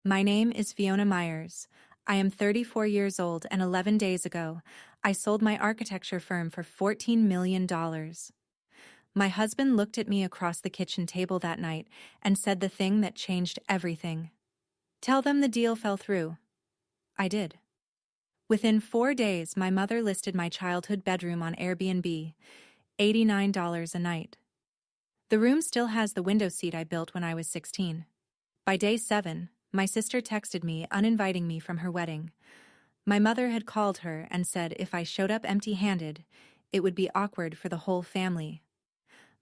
My name is Fiona Myers. I am 34 years old and 11 days ago, I sold my architecture firm for $14 million. My husband looked at me across the kitchen table that night and said the thing that changed everything. Tell them the deal fell through. I did. Within 4 days, my mother listed my childhood bedroom on Airbnb, $89 a night. The room still has the window seat I built when I was 16. By day 7, my sister texted me uninviting me from her wedding. My mother had called her and said if I showed up empty-handed, it would be awkward for the whole family.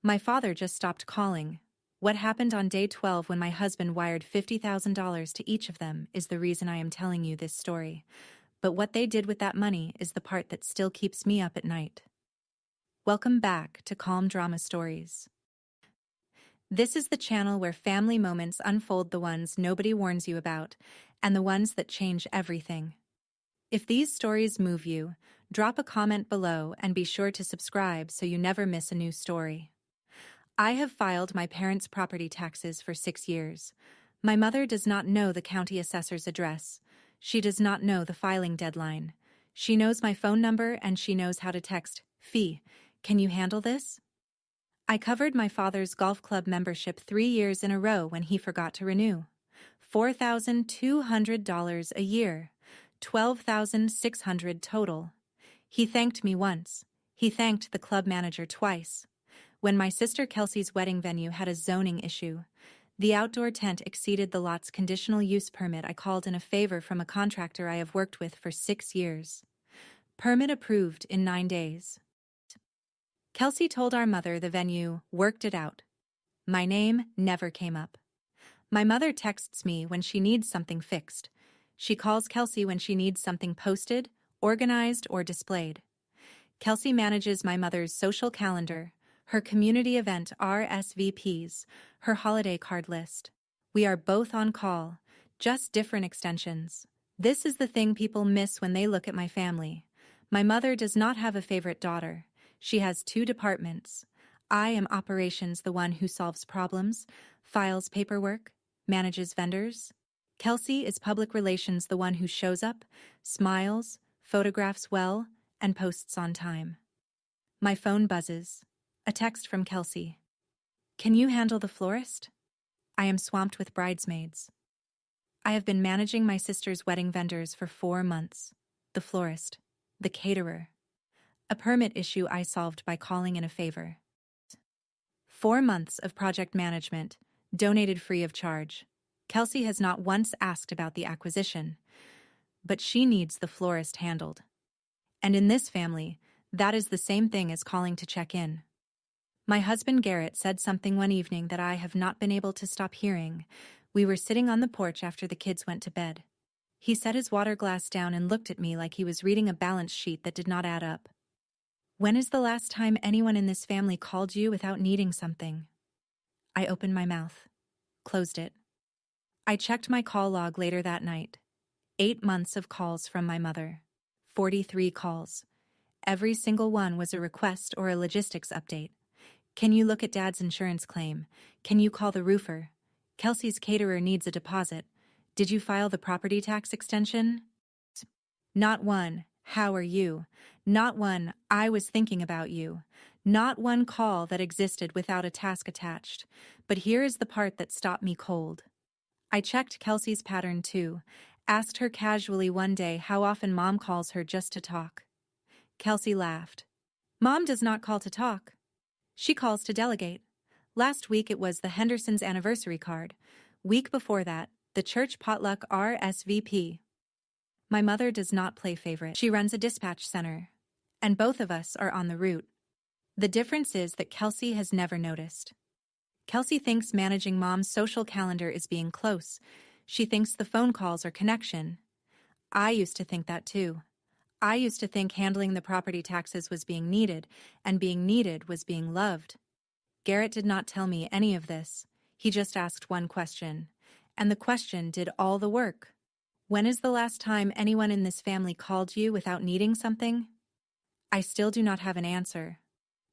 My father just stopped calling. What happened on day 12 when my husband wired $50,000 to each of them is the reason I am telling you this story. But what they did with that money is the part that still keeps me up at night. Welcome back to Calm Drama Stories. This is the channel where family moments unfold, the ones nobody warns you about, and the ones that change everything. If these stories move you, drop a comment below and be sure to subscribe so you never miss a new story. I have filed my parents' property taxes for 6 years. My mother does not know the county assessor's address. She does not know the filing deadline. She knows my phone number and she knows how to text, "Fee, can you handle this?" I covered my father's golf club membership 3 years in a row when he forgot to renew. $4,200 a year, $12,600 total. He thanked me once. He thanked the club manager twice. When my sister Kelsey's wedding venue had a zoning issue, the outdoor tent exceeded the lot's conditional use permit, I called in a favor from a contractor I have worked with for 6 years. Permit approved in 9 days. Kelsey told our mother the venue worked it out. My name never came up. My mother texts me when she needs something fixed. She calls Kelsey when she needs something posted, organized, or displayed. Kelsey manages my mother's social calendar, her community event RSVPs, her holiday card list. We are both on call, just different extensions. This is the thing people miss when they look at my family. My mother does not have a favorite daughter. She has 2 departments. I am operations, the one who solves problems, files paperwork, manages vendors. Kelsey is public relations, the one who shows up, smiles, photographs well, and posts on time. My phone buzzes. A text from Kelsey. Can you handle the florist? I am swamped with bridesmaids. I have been managing my sister's wedding vendors for 4 months. The florist. The caterer. A permit issue I solved by calling in a favor. 4 months of project management, donated free of charge. Kelsey has not once asked about the acquisition, but she needs the florist handled. And in this family, that is the same thing as calling to check in. My husband Garrett said something one evening that I have not been able to stop hearing. We were sitting on the porch after the kids went to bed. He set his water glass down and looked at me like he was reading a balance sheet that did not add up. When is the last time anyone in this family called you without needing something? I opened my mouth, closed it. I checked my call log later that night. 8 months of calls from my mother. 43 calls. Every single one was a request or a logistics update. Can you look at Dad's insurance claim? Can you call the roofer? Kelsey's caterer needs a deposit. Did you file the property tax extension? Not one. How are you? Not one, I was thinking about you. Not one call that existed without a task attached. But here is the part that stopped me cold. I checked Kelsey's pattern too, asked her casually one day how often Mom calls her just to talk. Kelsey laughed. Mom does not call to talk. She calls to delegate. Last week it was the Henderson's anniversary card. Week before that, the church potluck RSVP. My mother does not play favorite. She runs a dispatch center. And both of us are on the route. The difference is that Kelsey has never noticed. Kelsey thinks managing Mom's social calendar is being close. She thinks the phone calls are connection. I used to think that too. I used to think handling the property taxes was being needed, and being needed was being loved. Garrett did not tell me any of this. He just asked one question. And the question did all the work. When is the last time anyone in this family called you without needing something? I still do not have an answer.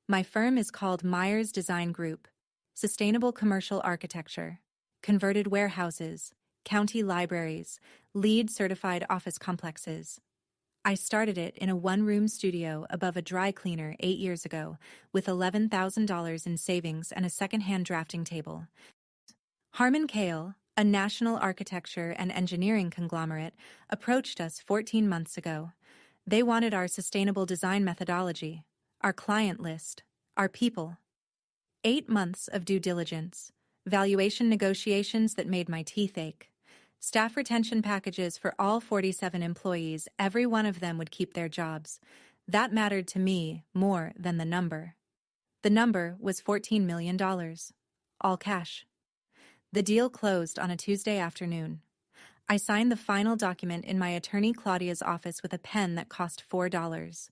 My firm is called Myers Design Group. Sustainable commercial architecture. Converted warehouses. county libraries, LEED-certified office complexes. I started it in a one-room studio above a dry cleaner 8 years ago with $11,000 in savings and a second-hand drafting table. Harman Kale, a national architecture and engineering conglomerate, approached us 14 months ago. They wanted our sustainable design methodology, our client list, our people. 8 months of due diligence, valuation negotiations that made my teeth ache. Staff retention packages for all 47 employees, every one of them would keep their jobs. That mattered to me more than the number. The number was $14 million. All cash. The deal closed on a Tuesday afternoon. I signed the final document in my attorney Claudia's office with a pen that cost $4.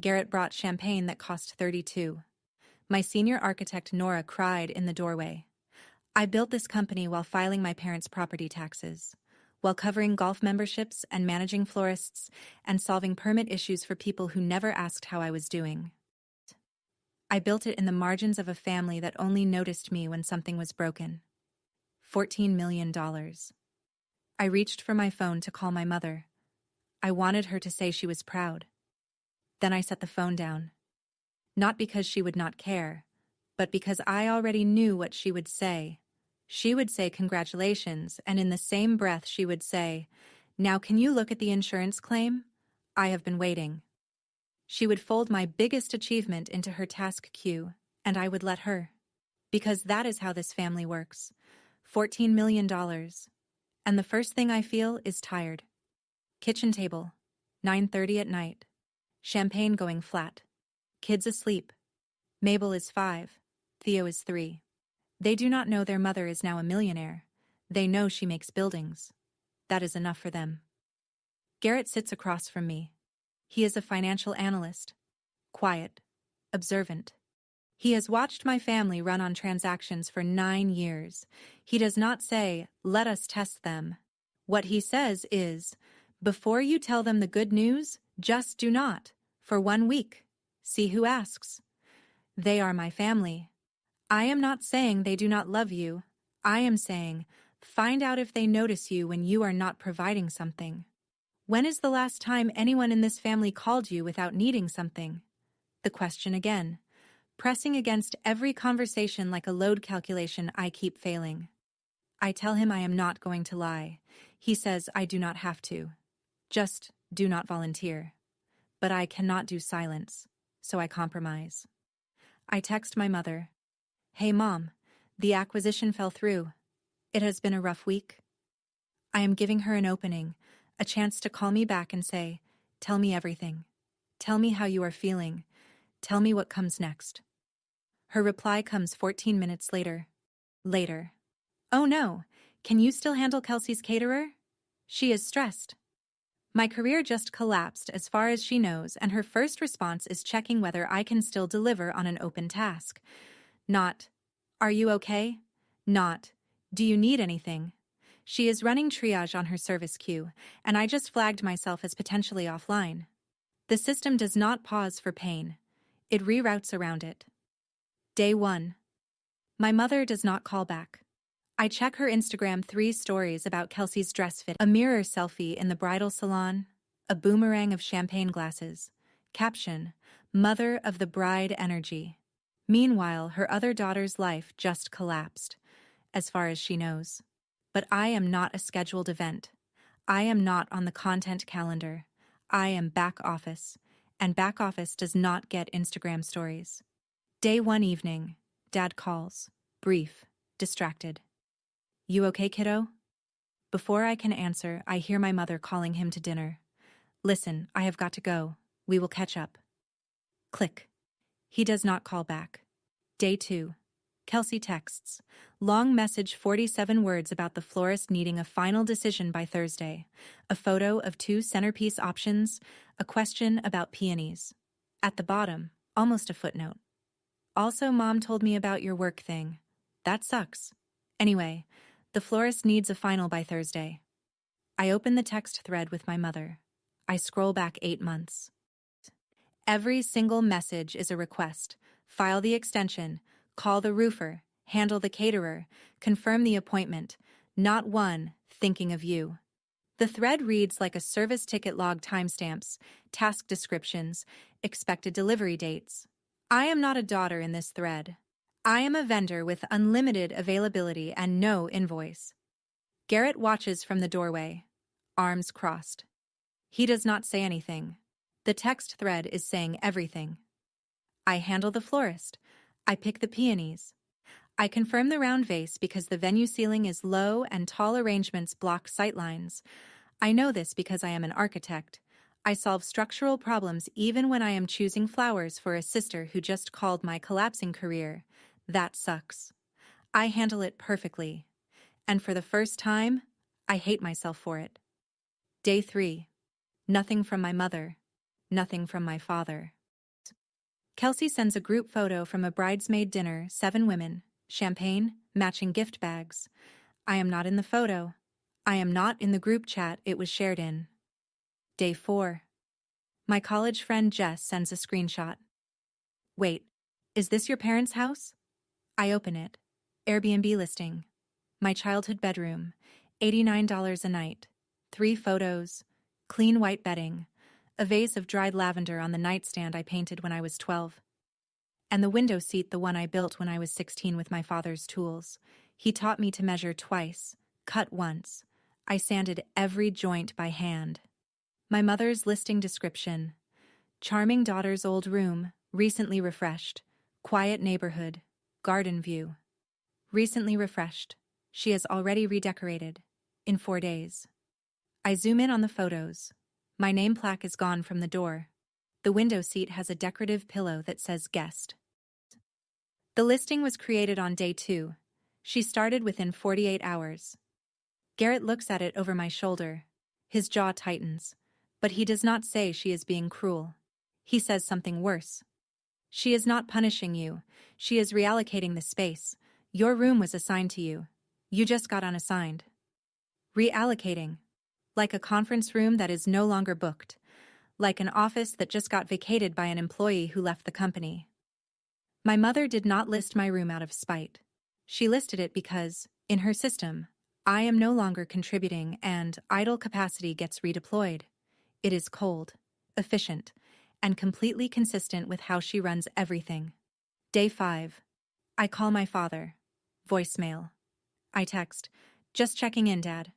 Garrett brought champagne that cost $32. My senior architect Nora cried in the doorway. I built this company while filing my parents' property taxes, while covering golf memberships and managing florists and solving permit issues for people who never asked how I was doing. I built it in the margins of a family that only noticed me when something was broken. $14 million. I reached for my phone to call my mother. I wanted her to say she was proud. Then I set the phone down. Not because she would not care, but because I already knew what she would say. She would say congratulations, and in the same breath she would say, "Now can you look at the insurance claim? I have been waiting." She would fold my biggest achievement into her task queue, and I would let her. Because that is how this family works. $14 million. And the first thing I feel is tired. Kitchen table. 9:30 at night. Champagne going flat. Kids asleep. Mabel is 5. Theo is 3. They do not know their mother is now a millionaire. They know she makes buildings. That is enough for them. Garrett sits across from me. He is a financial analyst. Quiet. Observant. He has watched my family run on transactions for 9 years. He does not say, "Let us test them." What he says is, "Before you tell them the good news, just do not, for 1 week. See who asks." They are my family. I am not saying they do not love you. I am saying, find out if they notice you when you are not providing something. When is the last time anyone in this family called you without needing something? The question again. Pressing against every conversation like a load calculation, I keep failing. I tell him I am not going to lie. He says I do not have to. Just do not volunteer. But I cannot do silence, so I compromise. I text my mother. "Hey Mom, the acquisition fell through. It has been a rough week." I am giving her an opening, a chance to call me back and say, "Tell me everything. Tell me how you are feeling. Tell me what comes next." Her reply comes 14 minutes later. Later. "Oh no, can you still handle Kelsey's caterer? She is stressed." My career just collapsed as far as she knows, and her first response is checking whether I can still deliver on an open task. Not, "Are you okay?" Not, "Do you need anything?" She is running triage on her service queue, and I just flagged myself as potentially offline. The system does not pause for pain. It reroutes around it. Day 1. My mother does not call back. I check her Instagram 3 stories about Kelsey's dress fit, a mirror selfie in the bridal salon, a boomerang of champagne glasses. Caption, "Mother of the bride energy." Meanwhile, her other daughter's life just collapsed, as far as she knows. But I am not a scheduled event. I am not on the content calendar. I am back office, and back office does not get Instagram stories. Day 1 evening, Dad calls, brief, distracted. "You okay, kiddo?" Before I can answer, I hear my mother calling him to dinner. "Listen, I have got to go. We will catch up." Click. He does not call back. Day 2. Kelsey texts. Long message, 47 words about the florist needing a final decision by Thursday. A photo of 2 centerpiece options. A question about peonies. At the bottom, almost a footnote. "Also, Mom told me about your work thing. That sucks. Anyway, the florist needs a final by Thursday." I open the text thread with my mother. I scroll back 8 months. Every single message is a request. File the extension, call the roofer, handle the caterer, confirm the appointment. Not one, thinking of you. The thread reads like a service ticket log: timestamps, task descriptions, expected delivery dates. I am not a daughter in this thread. I am a vendor with unlimited availability and no invoice. Garrett watches from the doorway, arms crossed. He does not say anything. The text thread is saying everything. I handle the florist. I pick the peonies. I confirm the round vase because the venue ceiling is low and tall arrangements block sightlines. I know this because I am an architect. I solve structural problems even when I am choosing flowers for a sister who just called my collapsing career. That sucks. I handle it perfectly. And for the first time, I hate myself for it. Day 3. Nothing from my mother. Nothing from my father. Kelsey sends a group photo from a bridesmaid dinner, 7 women, champagne, matching gift bags. I am not in the photo. I am not in the group chat it was shared in. Day 4. My college friend Jess sends a screenshot. Wait, is this your parents' house? I open it. Airbnb listing. My childhood bedroom, $89 a night. 3 photos, clean white bedding, a vase of dried lavender on the nightstand I painted when I was 12. And the window seat, the one I built when I was 16 with my father's tools. He taught me to measure twice, cut once. I sanded every joint by hand. My mother's listing description. Charming daughter's old room, recently refreshed. Quiet neighborhood, garden view. Recently refreshed. She has already redecorated. In 4 days. I zoom in on the photos. My name plaque is gone from the door. The window seat has a decorative pillow that says guest. The listing was created on day 2. She started within 48 hours. Garrett looks at it over my shoulder. His jaw tightens. But he does not say she is being cruel. He says something worse. She is not punishing you. She is reallocating the space. Your room was assigned to you. You just got unassigned. Reallocating. Like a conference room that is no longer booked. Like an office that just got vacated by an employee who left the company. My mother did not list my room out of spite. She listed it because, in her system, I am no longer contributing and idle capacity gets redeployed. It is cold, efficient, and completely consistent with how she runs everything. Day 5. I call my father. Voicemail. I text, just checking in, Dad.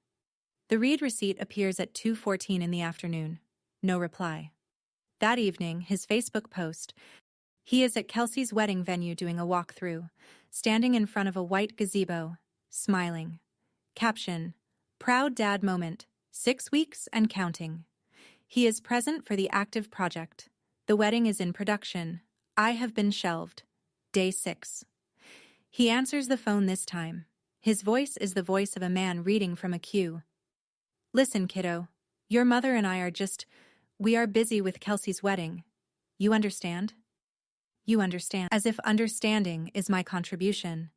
The read receipt appears at 2:14 in the afternoon. No reply. That evening, his Facebook post. He is at Kelsey's wedding venue doing a walkthrough, standing in front of a white gazebo, smiling. Caption, proud dad moment, 6 weeks and counting. He is present for the active project. The wedding is in production. I have been shelved. Day 6. He answers the phone this time. His voice is the voice of a man reading from a queue. Listen, kiddo. Your mother and I we are busy with Kelsey's wedding. You understand? You understand. As if understanding is my contribution.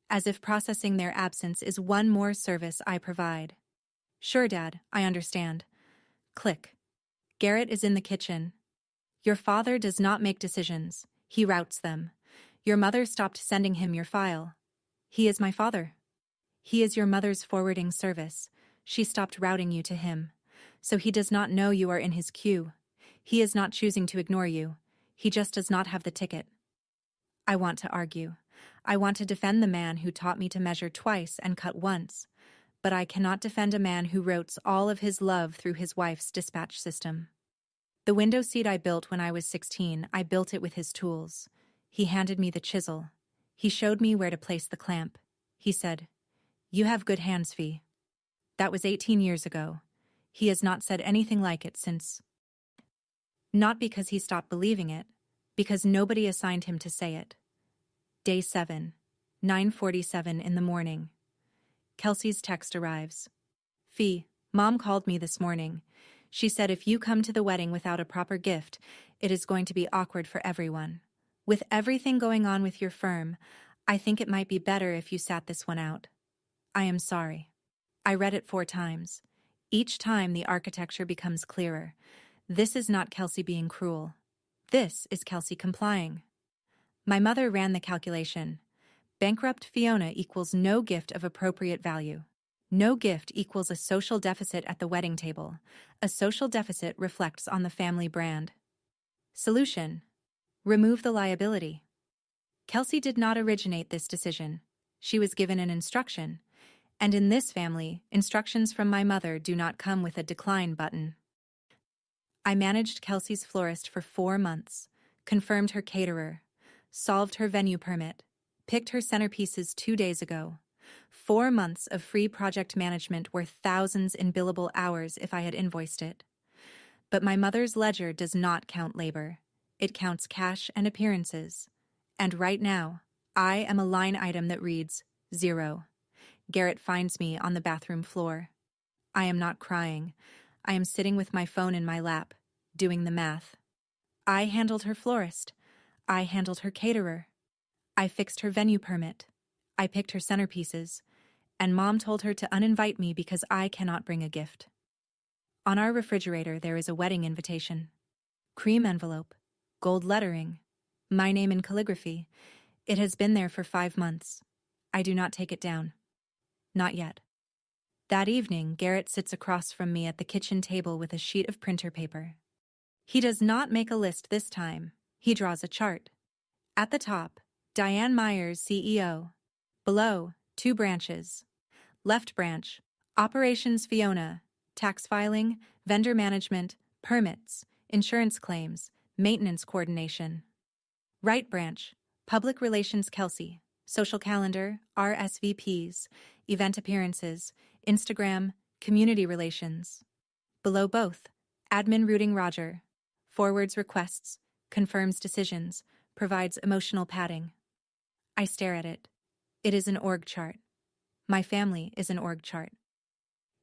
As if processing their absence is one more service I provide. Sure, Dad, I understand. Click. Garrett is in the kitchen. Your father does not make decisions. He routes them. Your mother stopped sending him your file. He is my father. He is your mother's forwarding service. She stopped routing you to him. So he does not know you are in his queue. He is not choosing to ignore you. He just does not have the ticket. I want to argue. I want to defend the man who taught me to measure twice and cut once. But I cannot defend a man who routes all of his love through his wife's dispatch system. The window seat I built when I was 16, I built it with his tools. He handed me the chisel. He showed me where to place the clamp. He said, "You have good hands, Fee." That was 18 years ago. He has not said anything like it since. Not because he stopped believing it, because nobody assigned him to say it. Day 7, 9:47 in the morning. Kelsey's text arrives. Fee, Mom called me this morning. She said if you come to the wedding without a proper gift, it is going to be awkward for everyone. With everything going on with your firm, I think it might be better if you sat this one out. I am sorry. I read it 4 times. Each time the architecture becomes clearer. This is not Kelsey being cruel. This is Kelsey complying. My mother ran the calculation. Bankrupt Fiona equals no gift of appropriate value. No gift equals a social deficit at the wedding table. A social deficit reflects on the family brand. Solution: remove the liability. Kelsey did not originate this decision. She was given an instruction. And in this family, instructions from my mother do not come with a decline button. I managed Kelsey's florist for 4 months, confirmed her caterer, solved her venue permit, picked her centerpieces 2 days ago. 4 months of free project management worth thousands in billable hours if I had invoiced it. But my mother's ledger does not count labor. It counts cash and appearances. And right now, I am a line item that reads 0. Garrett finds me on the bathroom floor. I am not crying. I am sitting with my phone in my lap, doing the math. I handled her florist. I handled her caterer. I fixed her venue permit. I picked her centerpieces. And Mom told her to uninvite me because I cannot bring a gift. On our refrigerator there is a wedding invitation. Cream envelope, gold lettering, my name in calligraphy. It has been there for 5 months. I do not take it down. Not yet. That evening, Garrett sits across from me at the kitchen table with a sheet of printer paper. He does not make a list this time. He draws a chart. At the top, Diane Myers, CEO. Below, 2 branches. Left branch, Operations Fiona, tax filing, vendor management, permits, insurance claims, maintenance coordination. Right branch, Public Relations Kelsey, social calendar, RSVPs, event appearances, Instagram, community relations. Below both, admin routing Roger, forwards requests, confirms decisions, provides emotional padding. I stare at it. It is an org chart. My family is an org chart.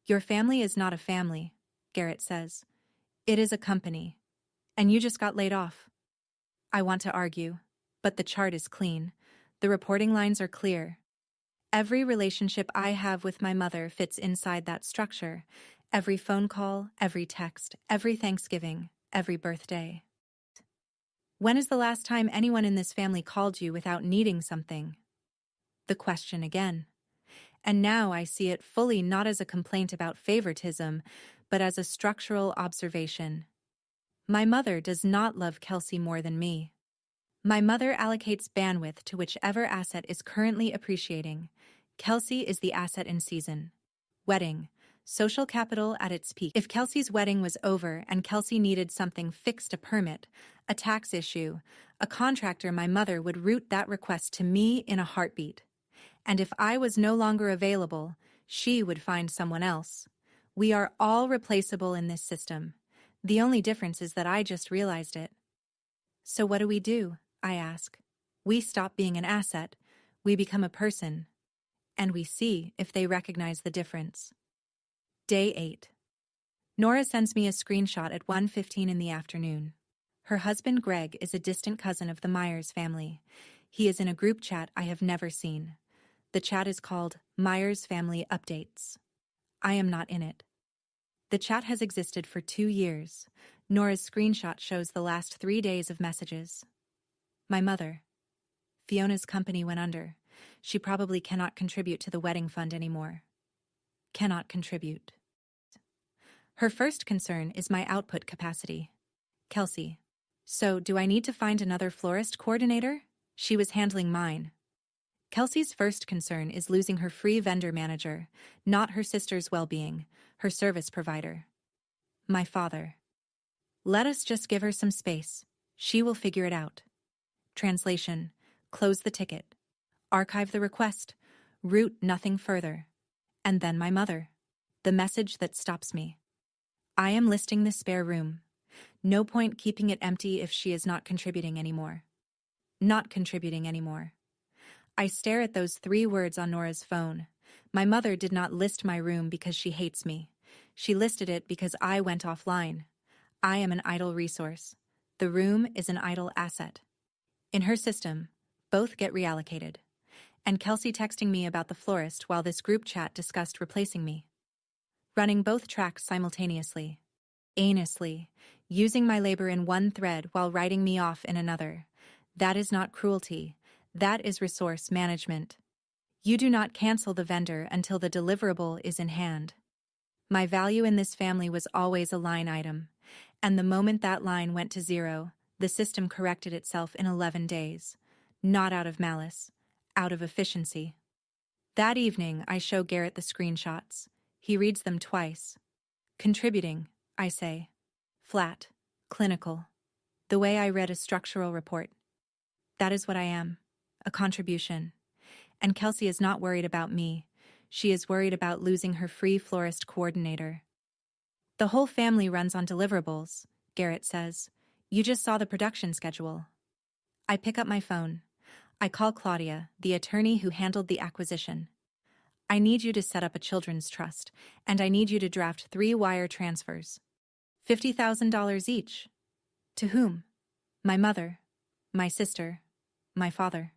Your family is not a family, Garrett says. It is a company. And you just got laid off. I want to argue, but the chart is clean. The reporting lines are clear. Every relationship I have with my mother fits inside that structure. Every phone call, every text, every Thanksgiving, every birthday. When is the last time anyone in this family called you without needing something? The question again. And now I see it fully not as a complaint about favoritism, but as a structural observation. My mother does not love Kelsey more than me. My mother allocates bandwidth to whichever asset is currently appreciating. Kelsey is the asset in season. Wedding. Social capital at its peak. If Kelsey's wedding was over and Kelsey needed something fixed, a permit, a tax issue, a contractor, my mother would route that request to me in a heartbeat. And if I was no longer available, she would find someone else. We are all replaceable in this system. The only difference is that I just realized it. So what do? I ask. We stop being an asset. We become a person. And we see if they recognize the difference. Day 8. Nora sends me a screenshot at 1:15 in the afternoon. Her husband Greg is a distant cousin of the Myers family. He is in a group chat I have never seen. The chat is called Myers Family Updates. I am not in it. The chat has existed for 2 years. Nora's screenshot shows the last 3 days of messages. My mother. Fiona's company went under. She probably cannot contribute to the wedding fund anymore. Cannot contribute. Her first concern is my output capacity. Kelsey. So, do I need to find another florist coordinator? She was handling mine. Kelsey's first concern is losing her free vendor manager, not her sister's well-being, her service provider. My father. Let us just give her some space. She will figure it out. Translation. Close the ticket. Archive the request. Route nothing further. And then my mother. The message that stops me. I am listing the spare room. No point keeping it empty if she is not contributing anymore. Not contributing anymore. I stare at those 3 words on Nora's phone. My mother did not list my room because she hates me. She listed it because I went offline. I am an idle resource. The room is an idle asset. In her system, both get reallocated. And Kelsey texting me about the florist while this group chat discussed replacing me. Running both tracks simultaneously. Aimlessly, using my labor in one thread while writing me off in another. That is not cruelty. That is resource management. You do not cancel the vendor until the deliverable is in hand. My value in this family was always a line item, and the moment that line went to zero, the system corrected itself in 11 days. Not out of malice, out of efficiency. That evening, I show Garrett the screenshots. He reads them twice. Contributing, I say. Flat. Clinical. The way I read a structural report. That is what I am. A contribution. And Kelsey is not worried about me. She is worried about losing her free florist coordinator. The whole family runs on deliverables, Garrett says. You just saw the production schedule. I pick up my phone. I call Claudia, the attorney who handled the acquisition. I need you to set up a children's trust, and I need you to draft 3 wire transfers. $50,000 each. To whom? My mother, my sister, my father.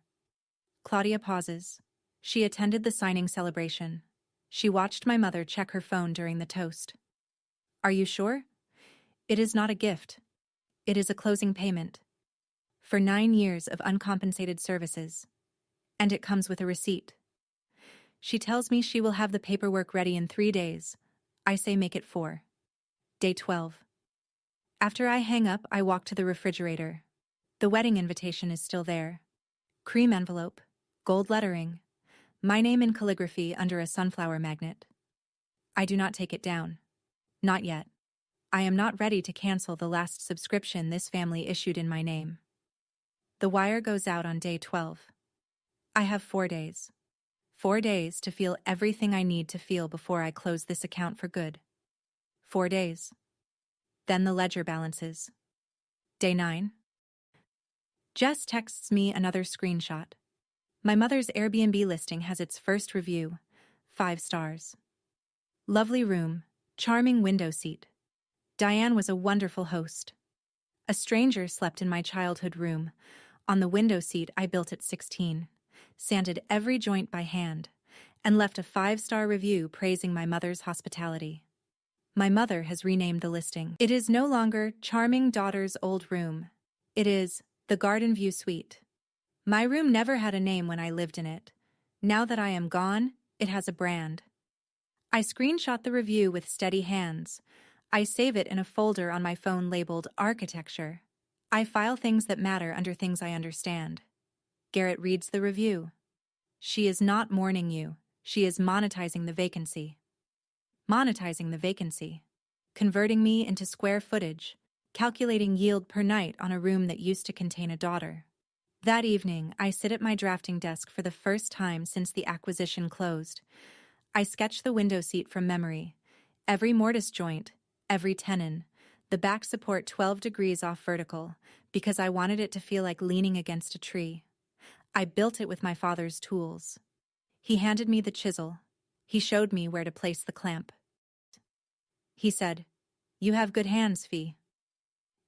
Claudia pauses. She attended the signing celebration. She watched my mother check her phone during the toast. Are you sure? It is not a gift. It is a closing payment. For 9 years of uncompensated services. And it comes with a receipt. She tells me she will have the paperwork ready in 3 days. I say make it 4. Day 12. After I hang up, I walk to the refrigerator. The wedding invitation is still there. Cream envelope, gold lettering, my name in calligraphy under a sunflower magnet. I do not take it down. Not yet. I am not ready to cancel the last subscription this family issued in my name. The wire goes out on day 12. I have 4 days. 4 days to feel everything I need to feel before I close this account for good. 4 days. Then the ledger balances. Day 9. Jess texts me another screenshot. My mother's Airbnb listing has its first review. 5 stars. Lovely room, charming window seat. Diane was a wonderful host. A stranger slept in my childhood room. On the window seat I built at 16, sanded every joint by hand, and left a 5-star review praising my mother's hospitality. My mother has renamed the listing. It is no longer Charming Daughter's Old Room. It is the Garden View Suite. My room never had a name when I lived in it. Now that I am gone, it has a brand. I screenshot the review with steady hands. I save it in a folder on my phone labeled Architecture. I file things that matter under things I understand. Garrett reads the review. She is not mourning you. She is monetizing the vacancy. Monetizing the vacancy. Converting me into square footage. Calculating yield per night on a room that used to contain a daughter. That evening, I sit at my drafting desk for the first time since the acquisition closed. I sketch the window seat from memory. Every mortise joint, every tenon, the back support 12 degrees off vertical, because I wanted it to feel like leaning against a tree. I built it with my father's tools. He handed me the chisel. He showed me where to place the clamp. He said, "You have good hands, Fee."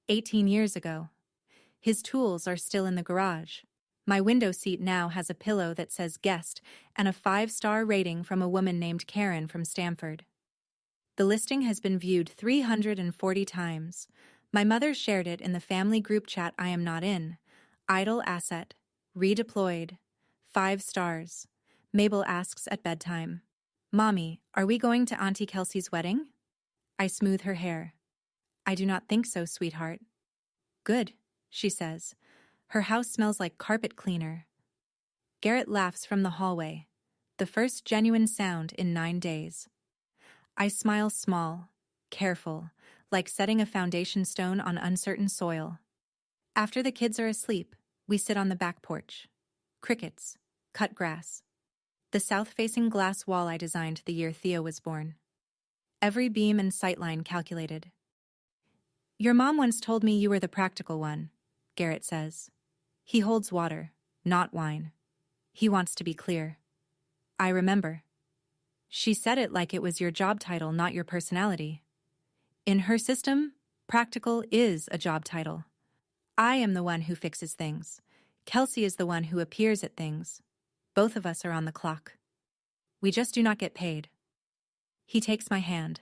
18 years ago. His tools are still in the garage. My window seat now has a pillow that says guest and a 5-star rating from a woman named Karen from Stamford. The listing has been viewed 340 times. My mother shared it in the family group chat I am not in. Idle asset. Redeployed. 5 stars. Mabel asks at bedtime, "Mommy, are we going to Auntie Kelsey's wedding?" I smooth her hair. "I do not think so, sweetheart." "Good," she says. Her house smells like carpet cleaner. Garrett laughs from the hallway. The first genuine sound in 9 days. I smile small, careful, like setting a foundation stone on uncertain soil. After the kids are asleep, we sit on the back porch. Crickets, cut grass. The south-facing glass wall I designed the year Theo was born. Every beam and sightline calculated. "Your mom once told me you were the practical one," Garrett says. He holds water, not wine. He wants to be clear. I remember. She said it like it was your job title, not your personality. In her system, practical is a job title. I am the one who fixes things. Kelsey is the one who appears at things. Both of us are on the clock. We just do not get paid. He takes my hand.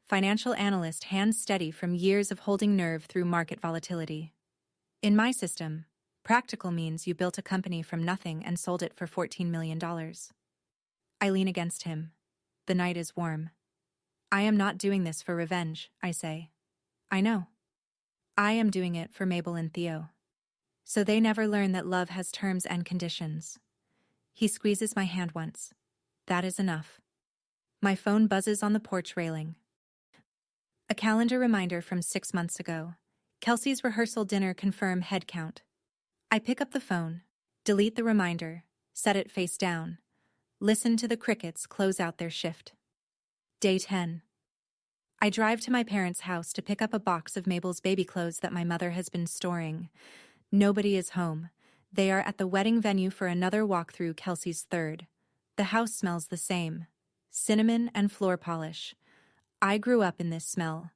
Financial analyst, hands steady from years of holding nerve through market volatility. In my system, practical means you built a company from nothing and sold it for $14 million. I lean against him. The night is warm. I am not doing this for revenge, I say. I know. I am doing it for Mabel and Theo. So they never learn that love has terms and conditions. He squeezes my hand once. That is enough. My phone buzzes on the porch railing. A calendar reminder from 6 months ago. Kelsey's rehearsal dinner confirm head count. I pick up the phone, delete the reminder, set it face down, listen to the crickets close out their shift. Day 10. I drive to my parents' house to pick up a box of Mabel's baby clothes that my mother has been storing. Nobody is home. They are at the wedding venue for another walk through Kelsey's third. The house smells the same. Cinnamon and floor polish. I grew up in this smell.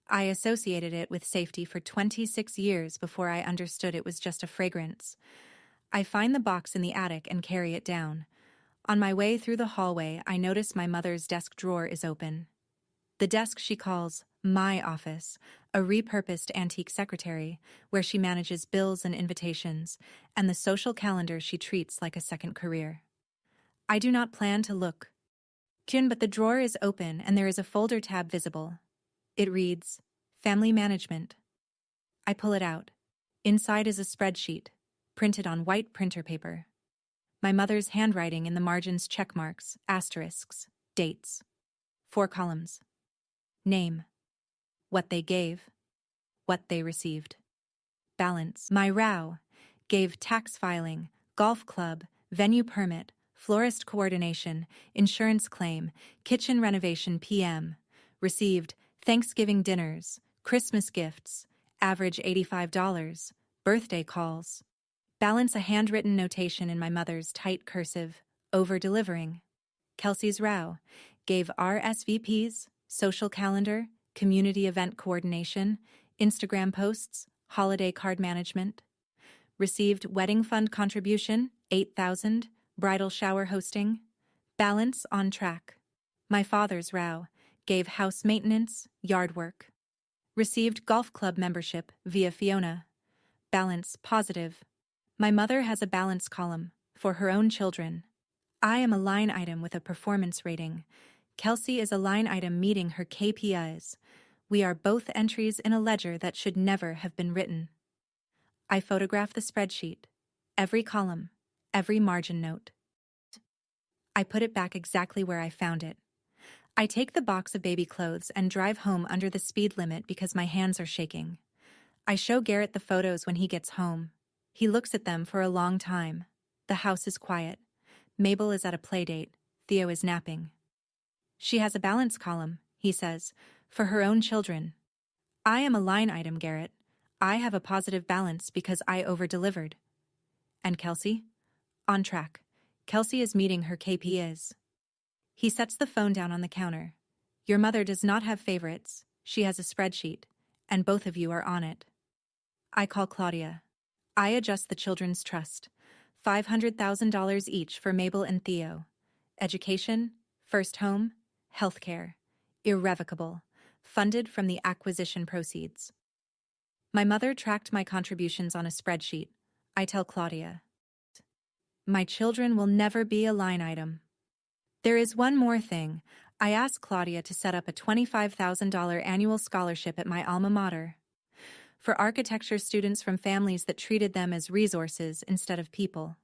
I associated it with safety for 26 years before I understood it was just a fragrance. I find the box in the attic and carry it down. On my way through the hallway, I notice my mother's desk drawer is open. The desk she calls my office, a repurposed antique secretary where she manages bills and invitations, and the social calendar she treats like a second career. I do not plan to look. But the drawer is open and there is a folder tab visible. It reads, Family Management. I pull it out. Inside is a spreadsheet, printed on white printer paper. My mother's handwriting in the margins check marks, asterisks, dates. 4 columns. Name. What they gave. What they received. Balance. My row. Gave tax filing, golf club, venue permit, florist coordination, insurance claim, kitchen renovation PM. Received Thanksgiving dinners, Christmas gifts, average $85, birthday calls. Balance a handwritten notation in my mother's tight cursive, over-delivering. Kelsey's row. Gave RSVPs, social calendar, community event coordination, Instagram posts, holiday card management. Received wedding fund contribution, $8,000, bridal shower hosting. Balance on track. My father's row. Gave house maintenance, yard work. Received golf club membership via Fiona. Balance positive. My mother has a balance column for her own children. I am a line item with a performance rating. Kelsey is a line item meeting her KPIs. We are both entries in a ledger that should never have been written. I photograph the spreadsheet, every column, every margin note. I put it back exactly where I found it. I take the box of baby clothes and drive home under the speed limit because my hands are shaking. I show Garrett the photos when he gets home. He looks at them for a long time. The house is quiet. Mabel is at a play date. Theo is napping. She has a balance column, he says, for her own children. I am a line item, Garrett. I have a positive balance because I over-delivered. And Kelsey? On track. Kelsey is meeting her KPIs. He sets the phone down on the counter. Your mother does not have favorites. She has a spreadsheet, and both of you are on it. I call Claudia. I adjust the children's trust. $500,000 each for Mabel and Theo. Education, first home, healthcare. Irrevocable. Funded from the acquisition proceeds. My mother tracked my contributions on a spreadsheet. I tell Claudia. My children will never be a line item. There is one more thing. I asked Claudia to set up a $25,000 annual scholarship at my alma mater for architecture students from families that treated them as resources instead of people.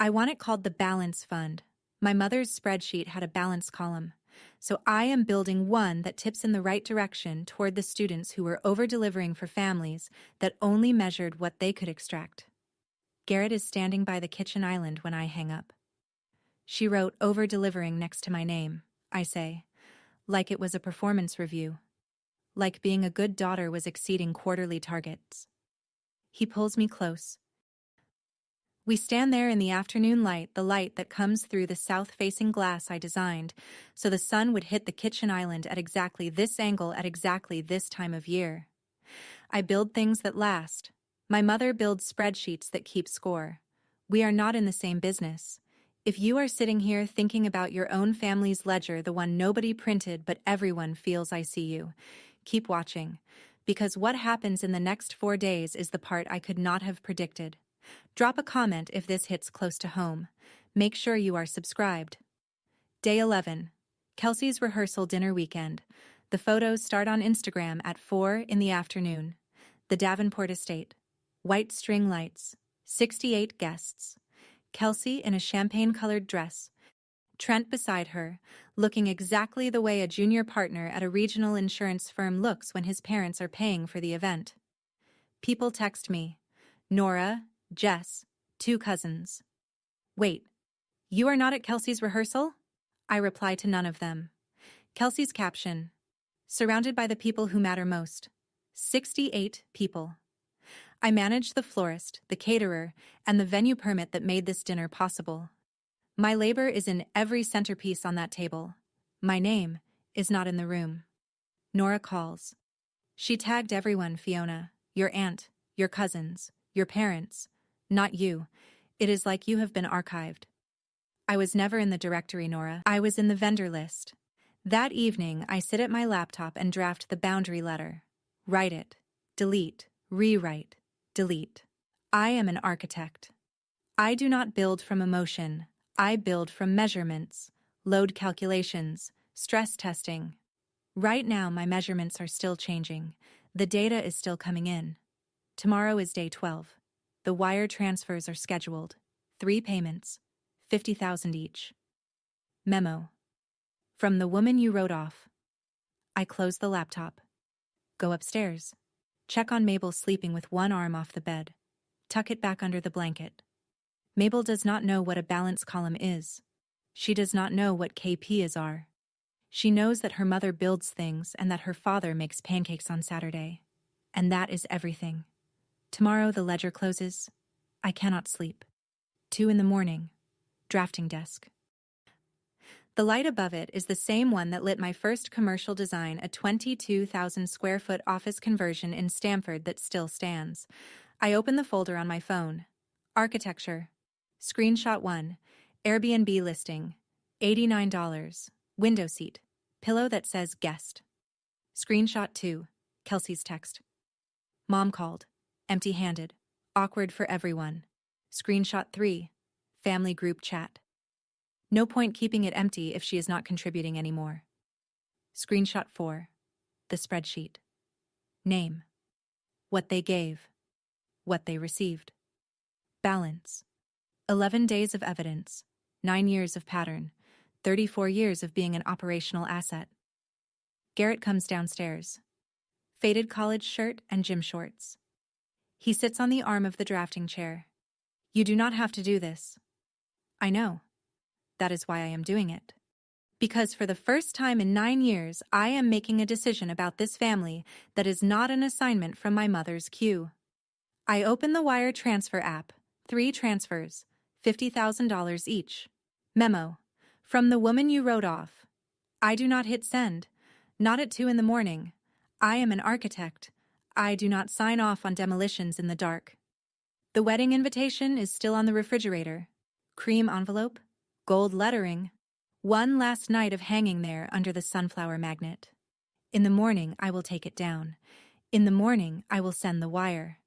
I want it called the Balance Fund. My mother's spreadsheet had a balance column, so I am building one that tips in the right direction toward the students who were over-delivering for families that only measured what they could extract. Garrett is standing by the kitchen island when I hang up. She wrote over-delivering next to my name, I say, like it was a performance review. Like being a good daughter was exceeding quarterly targets. He pulls me close. We stand there in the afternoon light, the light that comes through the south-facing glass I designed, so the sun would hit the kitchen island at exactly this angle at exactly this time of year. I build things that last. My mother builds spreadsheets that keep score. We are not in the same business. If you are sitting here thinking about your own family's ledger, the one nobody printed but everyone feels I see you, keep watching, because what happens in the next 4 days is the part I could not have predicted. Drop a comment if this hits close to home. Make sure you are subscribed. Day 11. Kelsey's rehearsal dinner weekend. The photos start on Instagram at 4 in the afternoon. The Davenport estate. White string lights. 68 guests. Kelsey in a champagne-colored dress. Trent beside her, looking exactly the way a junior partner at a regional insurance firm looks when his parents are paying for the event. People text me. Nora, Jess, 2 cousins. Wait, you are not at Kelsey's rehearsal? I reply to none of them. Kelsey's caption. Surrounded by the people who matter most. 68 people. I manage the florist, the caterer, and the venue permit that made this dinner possible. My labor is in every centerpiece on that table. My name is not in the room. Nora calls. She tagged everyone, Fiona. Your aunt, your cousins, your parents. Not you. It is like you have been archived. I was never in the directory, Nora. I was in the vendor list. That evening, I sit at my laptop and draft the boundary letter. Write it. Delete. Rewrite. Delete. I am an architect. I do not build from emotion. I build from measurements, load calculations, stress testing. Right now, my measurements are still changing. The data is still coming in. Tomorrow is day 12. The wire transfers are scheduled. 3 payments, $50,000 each. Memo. From the woman you wrote off. I close the laptop. Go upstairs. Check on Mabel sleeping with one arm off the bed. Tuck it back under the blanket. Mabel does not know what a balance column is. She does not know what KPIs are. She knows that her mother builds things and that her father makes pancakes on Saturday. And that is everything. Tomorrow the ledger closes. I cannot sleep. 2 in the morning. Drafting desk. The light above it is the same one that lit my first commercial design, a 22,000 square foot office conversion in Stamford that still stands. I open the folder on my phone. Architecture. Screenshot 1. Airbnb listing. $89. Window seat. Pillow that says guest. Screenshot 2. Kelsey's text. Mom called. Empty-handed. Awkward for everyone. Screenshot 3. Family group chat. No point keeping it empty if she is not contributing anymore. Screenshot 4. The spreadsheet. Name. What they gave. What they received. Balance. 11 days of evidence. 9 years of pattern. 34 years of being an operational asset. Garrett comes downstairs. Faded college shirt and gym shorts. He sits on the arm of the drafting chair. You do not have to do this. I know. That is why I am doing it. Because for the first time in 9 years, I am making a decision about this family that is not an assignment from my mother's queue. I open the wire transfer app. 3 transfers, $50,000 each. Memo. From the woman you wrote off. I do not hit send. Not at 2 in the morning. I am an architect. I do not sign off on demolitions in the dark. The wedding invitation is still on the refrigerator. Cream envelope. Gold lettering. One last night of hanging there under the sunflower magnet. In the morning, I will take it down. In the morning, I will send the wire.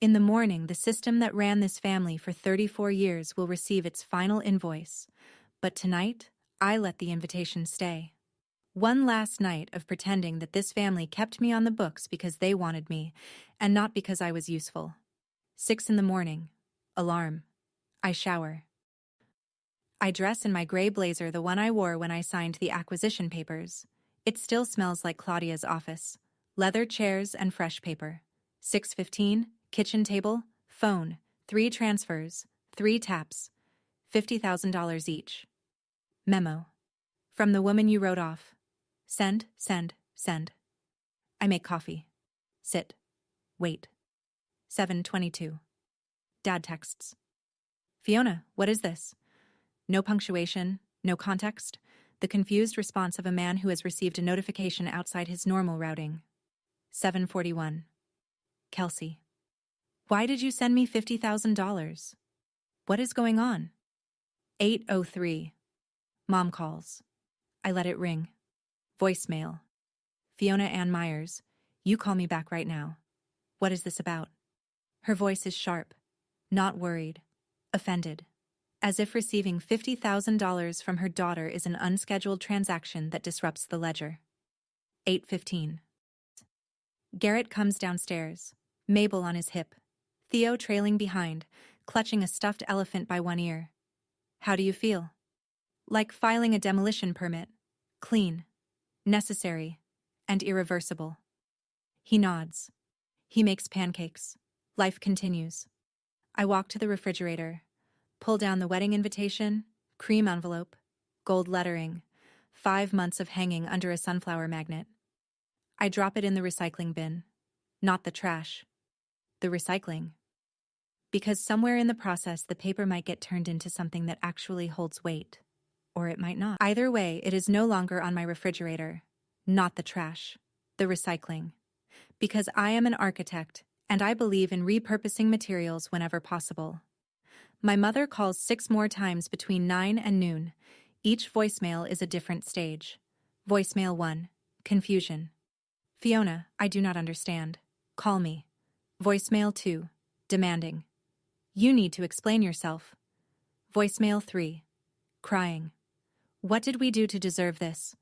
In the morning, the system that ran this family for 34 years will receive its final invoice. But tonight, I let the invitation stay. One last night of pretending that this family kept me on the books because they wanted me, and not because I was useful. 6 in the morning. Alarm. I shower. I dress in my gray blazer, the one I wore when I signed the acquisition papers. It still smells like Claudia's office. Leather chairs and fresh paper. 6:15, kitchen table, phone, 3 transfers, 3 taps, $50,000 each. Memo. From the woman you wrote off. Send, send, send. I make coffee. Sit. Wait. 7:22. Dad texts. Fiona, what is this? No punctuation, no context. The confused response of a man who has received a notification outside his normal routing. 7:41. Kelsey. Why did you send me $50,000? What is going on? 8:03. Mom calls. I let it ring. Voicemail. Fiona Ann Myers, you call me back right now. What is this about? Her voice is sharp, not worried, offended. as if receiving $50,000 from her daughter is an unscheduled transaction that disrupts the ledger. 8:15. Garrett comes downstairs, Mabel on his hip, Theo trailing behind, clutching a stuffed elephant by one ear. How do you feel? Like filing a demolition permit. Clean, necessary, and irreversible. He nods. He makes pancakes. Life continues. I walk to the refrigerator, pull down the wedding invitation, cream envelope, gold lettering, 5 months of hanging under a sunflower magnet. I drop it in the recycling bin. Not the trash. The recycling. Because somewhere in the process the paper might get turned into something that actually holds weight. Or it might not. Either way, it is no longer on my refrigerator. Not the trash. The recycling. Because I am an architect, and I believe in repurposing materials whenever possible. My mother calls 6 more times between 9 and noon. Each voicemail is a different stage. Voicemail 1. Confusion. Fiona, I do not understand. Call me. Voicemail 2. Demanding. You need to explain yourself. Voicemail 3. Crying. What did we do to deserve this?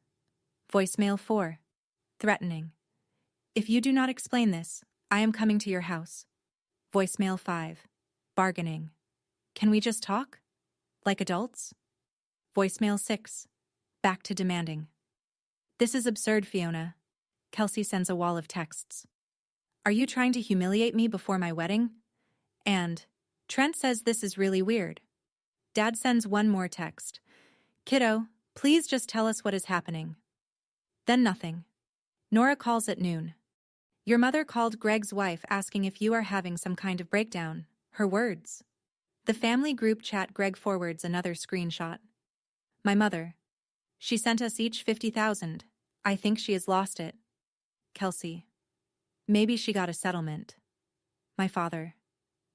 Voicemail 4. Threatening. If you do not explain this, I am coming to your house. Voicemail 5. Bargaining. Can we just talk? Like adults? Voicemail 6. Back to demanding. This is absurd, Fiona. Kelsey sends a wall of texts. Are you trying to humiliate me before my wedding? And Trent says this is really weird. Dad sends one more text. Kiddo, please just tell us what is happening. Then nothing. Nora calls at noon. Your mother called Greg's wife asking if you are having some kind of breakdown. Her words. The family group chat. Greg forwards another screenshot. My mother. She sent us each 50,000. I think she has lost it. Kelsey. Maybe she got a settlement. My father.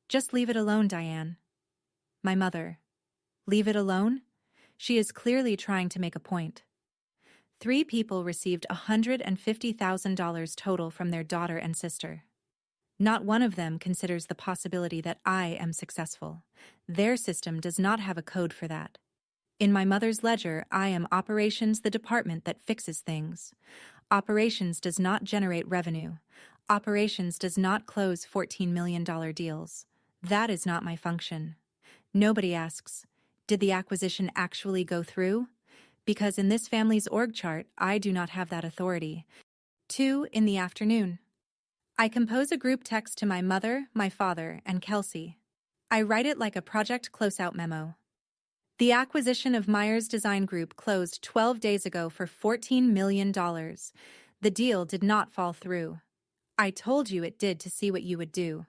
Just leave it alone, Diane. My mother. Leave it alone? She is clearly trying to make a point. 3 people received $150,000 total from their daughter and sister. Not one of them considers the possibility that I am successful. Their system does not have a code for that. In my mother's ledger, I am operations, the department that fixes things. Operations does not generate revenue. Operations does not close $14 million deals. That is not my function. Nobody asks, did the acquisition actually go through? Because in this family's org chart, I do not have that authority. 2 in the afternoon. I compose a group text to my mother, my father, and Kelsey. I write it like a project closeout memo. The acquisition of Myers Design Group closed 12 days ago for $14 million. The deal did not fall through. I told you it did to see what you would do.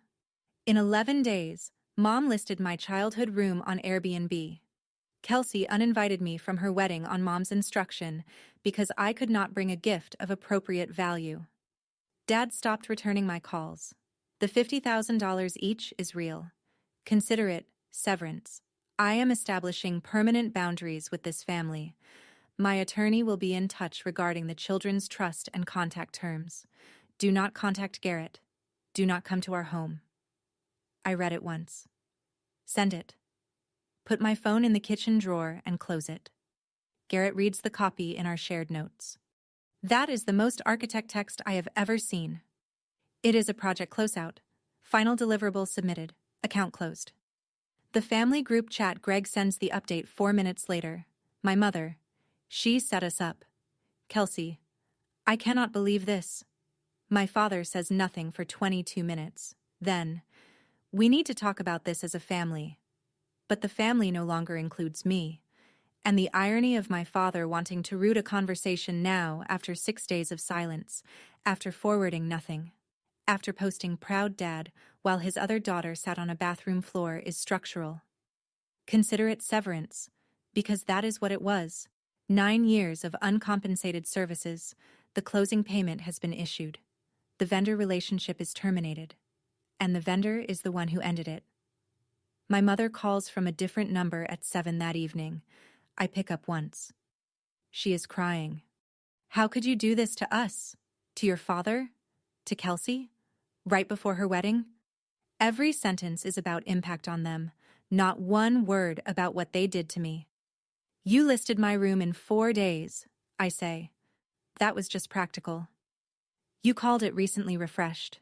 In 11 days, Mom listed my childhood room on Airbnb. Kelsey uninvited me from her wedding on Mom's instruction because I could not bring a gift of appropriate value. Dad stopped returning my calls. The $50,000 each is real. Consider it severance. I am establishing permanent boundaries with this family. My attorney will be in touch regarding the children's trust and contact terms. Do not contact Garrett. Do not come to our home. I read it once. Send it. Put my phone in the kitchen drawer and close it. Garrett reads the copy in our shared notes. That is the most architect text I have ever seen. It is a project closeout. Final deliverable submitted. Account closed. The family group chat. Greg sends the update 4 minutes later. My mother. She set us up. Kelsey. I cannot believe this. My father says nothing for 22 minutes. Then, we need to talk about this as a family. But the family no longer includes me. And the irony of my father wanting to root a conversation now after 6 days of silence, after forwarding nothing, after posting proud dad while his other daughter sat on a bathroom floor is structural. Consider it severance, because that is what it was. 9 years of uncompensated services. The closing payment has been issued. The vendor relationship is terminated. And the vendor is the one who ended it. My mother calls from a different number at 7 that evening. I pick up once. She is crying. How could you do this to us? To your father? To Kelsey? Right before her wedding? Every sentence is about impact on them, Not one word about what they did to me. You listed my room in 4 days, I say. That was just practical. You called it recently refreshed.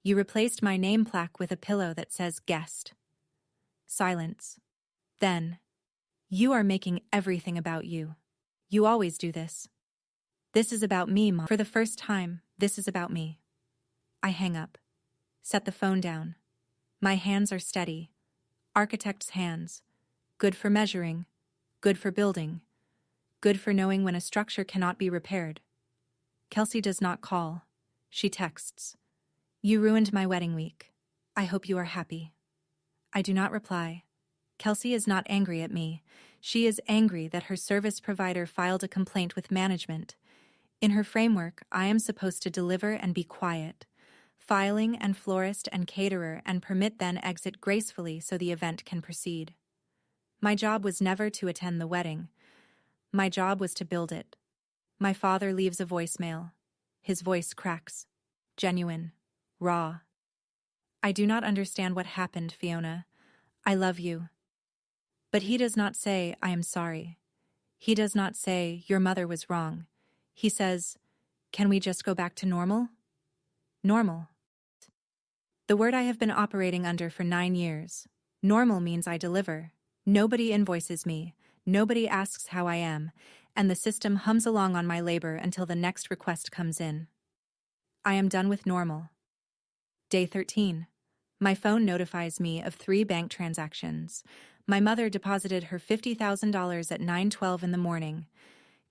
You replaced my name plaque with a pillow that says guest. Silence. Then, you are making everything about you. You always do this. This is about me, Mom. For the first time, this is about me. I hang up. Set the phone down. My hands are steady. Architect's hands. Good for measuring. Good for building. Good for knowing when a structure cannot be repaired. Kelsey does not call. She texts. You ruined my wedding week. I hope you are happy. I do not reply. Kelsey is not angry at me. She is angry that her service provider filed a complaint with management. In her framework, I am supposed to deliver and be quiet. Filing and florist and caterer and permit then exit gracefully so the event can proceed. My job was never to attend the wedding. My job was to build it. My father leaves a voicemail. His voice cracks. Genuine. Raw. I do not understand what happened, Fiona. I love you. But he does not say, I am sorry. He does not say, your mother was wrong. He says, can we just go back to normal? Normal. The word I have been operating under for 9 years. Normal means I deliver. Nobody invoices me. Nobody asks how I am. And the system hums along on my labor until the next request comes in. I am done with normal. Day 13. My phone notifies me of 3 bank transactions. My mother deposited her $50,000 at 9:12 in the morning.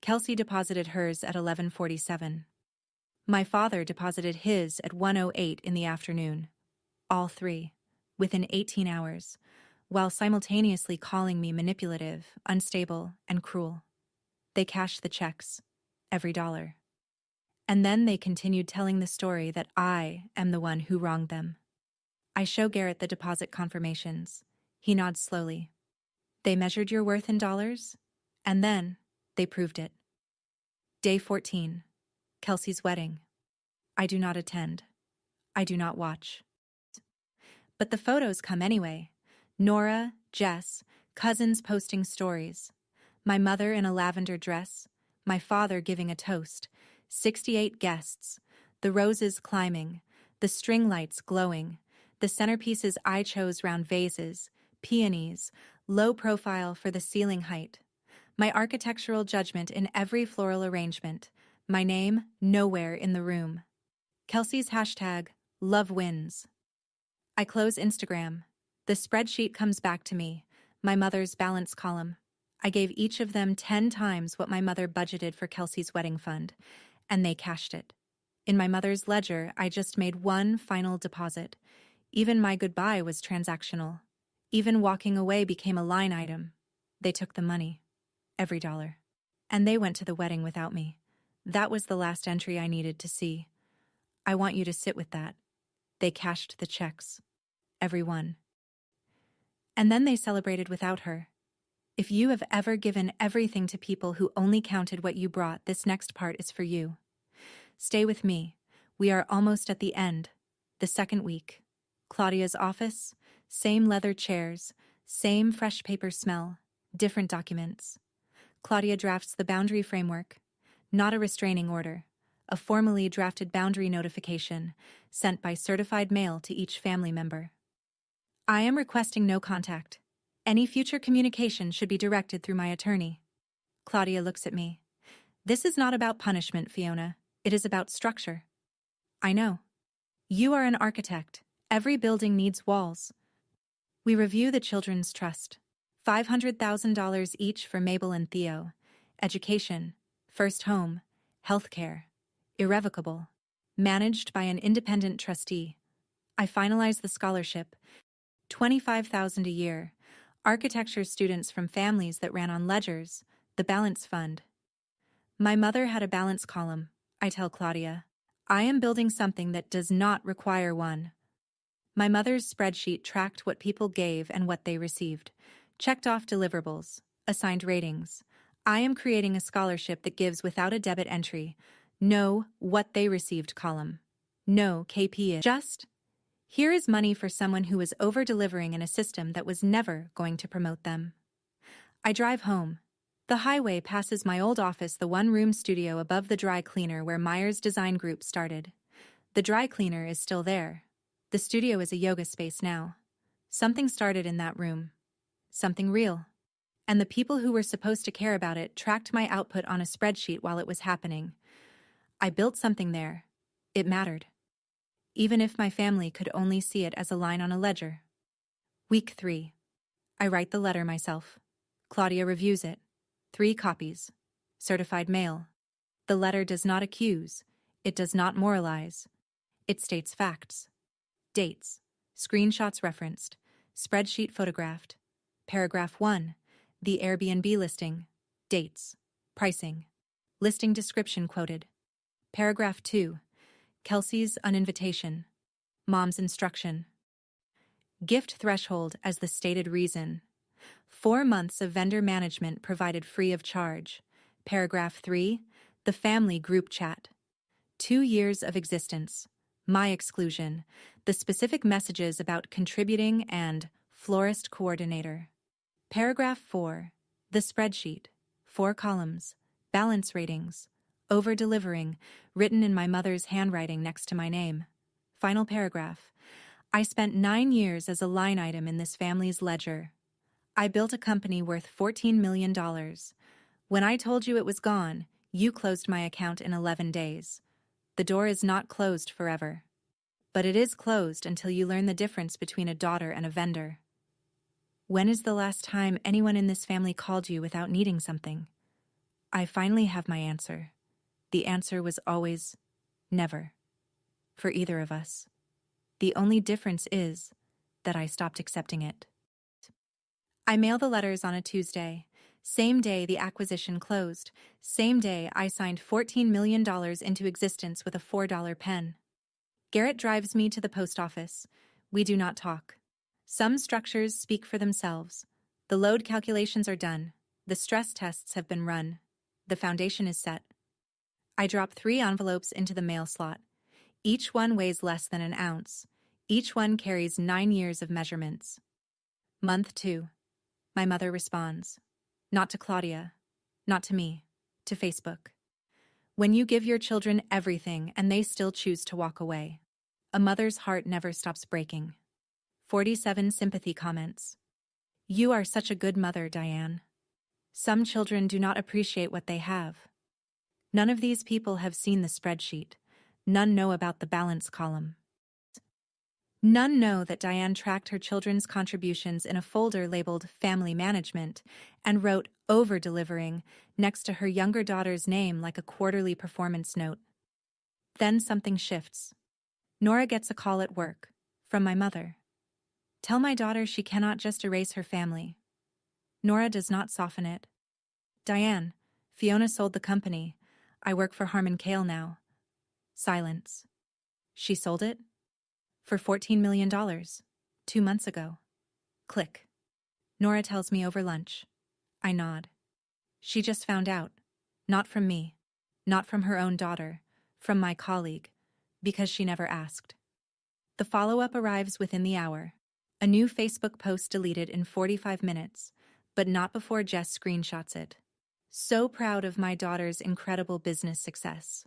Kelsey deposited hers at 11:47. My father deposited his at 1:08 in the afternoon. All 3, within 18 hours, while simultaneously calling me manipulative, unstable, and cruel. They cashed the checks, every dollar. And then they continued telling the story that I am the one who wronged them. I show Garrett the deposit confirmations. He nods slowly. They measured your worth in dollars, and then they proved it. Day 14. Kelsey's wedding. I do not attend. I do not watch. But the photos come anyway. Nora, Jess, cousins posting stories. My mother in a lavender dress. My father giving a toast. 68 guests. The roses climbing. The string lights glowing. The centerpieces I chose round vases. Peonies. Low profile for the ceiling height. My architectural judgment in every floral arrangement. My name nowhere in the room. Kelsey's hashtag, love wins. I close Instagram. The spreadsheet comes back to me, my mother's balance column. I gave each of them 10 times what my mother budgeted for Kelsey's wedding fund, and they cashed it. In my mother's ledger, I just made one final deposit. Even my goodbye was transactional. Even walking away became a line item. They took the money. Every dollar. And they went to the wedding without me. That was the last entry I needed to see. I want you to sit with that. They cashed the checks. Every one. And then they celebrated without her. If you have ever given everything to people who only counted what you brought, this next part is for you. Stay with me. We are almost at the end. The second week. Claudia's office. Same leather chairs. Same fresh paper smell. Different documents. Claudia drafts the boundary framework. Not a restraining order. A formally drafted boundary notification sent by certified mail to each family member. I am requesting no contact. Any future communication should be directed through my attorney. Claudia looks at me. This is not about punishment, Fiona. It is about structure. I know. You are an architect. Every building needs walls. We review the children's trust. $500,000 each for Mabel and Theo. Education, first home, healthcare. Irrevocable. Managed by an independent trustee. I finalize the scholarship. $25,000 a year. Architecture students from families that ran on ledgers. The balance fund. My mother had a balance column, I tell Claudia. I am building something that does not require one. My mother's spreadsheet tracked what people gave and what they received. Checked off deliverables. Assigned ratings. I am creating a scholarship that gives without a debit entry. No what they received column. No KP. Just, Here is money for someone who was over-delivering in a system that was never going to promote them. I drive home. The highway passes my old office, the one-room studio above the dry cleaner where Myers Design Group started. The dry cleaner is still there. The studio is a yoga space now. Something started in that room. Something real. And the people who were supposed to care about it tracked my output on a spreadsheet while it was happening. I built something there. It mattered. Even if my family could only see it as a line on a ledger. Week 3. I write the letter myself. Claudia reviews it. 3 copies. Certified mail. The letter does not accuse. It does not moralize. It states facts. Dates. Screenshots referenced. Spreadsheet photographed. Paragraph 1. The Airbnb listing. Dates. Pricing. Listing description quoted. Paragraph 2. Kelsey's uninvitation. Mom's instruction. Gift threshold as the stated reason. 4 months of vendor management provided free of charge. Paragraph 3. The family group chat. 2 years of existence. My exclusion. The specific messages about contributing and florist coordinator. Paragraph 4. The spreadsheet. 4 columns. Balance ratings. Over-delivering, written in my mother's handwriting next to my name. Final paragraph. I spent 9 years as a line item in this family's ledger. I built a company worth $14 million. When I told you it was gone, you closed my account in 11 days. The door is not closed forever. But it is closed until you learn the difference between a daughter and a vendor. When is the last time anyone in this family called you without needing something? I finally have my answer. The answer was always never. For either of us. The only difference is that I stopped accepting it. I mail the letters on a Tuesday. Same day the acquisition closed. Same day I signed $14 million into existence with a $4 pen. Garrett drives me to the post office. We do not talk. Some structures speak for themselves. The load calculations are done. The stress tests have been run. The foundation is set. I drop 3 envelopes into the mail slot. Each one weighs less than an ounce. Each one carries 9 years of measurements. Month 2. My mother responds. Not to Claudia. Not to me. To Facebook. When you give your children everything and they still choose to walk away. A mother's heart never stops breaking. 47 sympathy comments. You are such a good mother, Diane. Some children do not appreciate what they have. None of these people have seen the spreadsheet. None know about the balance column. None know that Diane tracked her children's contributions in a folder labeled Family Management and wrote over-delivering next to her younger daughter's name like a quarterly performance note. Then something shifts. Nora gets a call at work, from my mother. Tell my daughter she cannot just erase her family. Nora does not soften it. Diane, Fiona sold the company. I work for Harmon Kale now. Silence. She sold it? For $14 million. 2 months ago. Click. Nora tells me over lunch. I nod. She just found out. Not from me. Not from her own daughter. From my colleague. Because she never asked. The follow-up arrives within the hour. A new Facebook post deleted in 45 minutes, but not before Jess screenshots it. So proud of my daughter's incredible business success.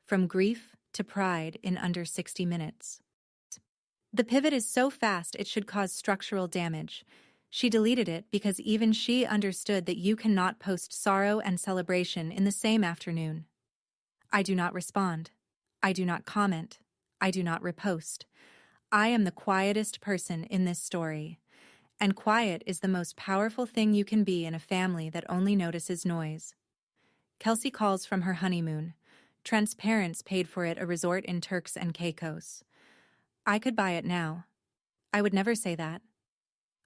From grief to pride in under 60 minutes. The pivot is so fast it should cause structural damage. She deleted it because even she understood that you cannot post sorrow and celebration in the same afternoon. I do not respond. I do not comment. I do not repost. I am the quietest person in this story. And quiet is the most powerful thing you can be in a family that only notices noise. Kelsey calls from her honeymoon. Trent's parents paid for it, a resort in Turks and Caicos. I could buy it now. I would never say that.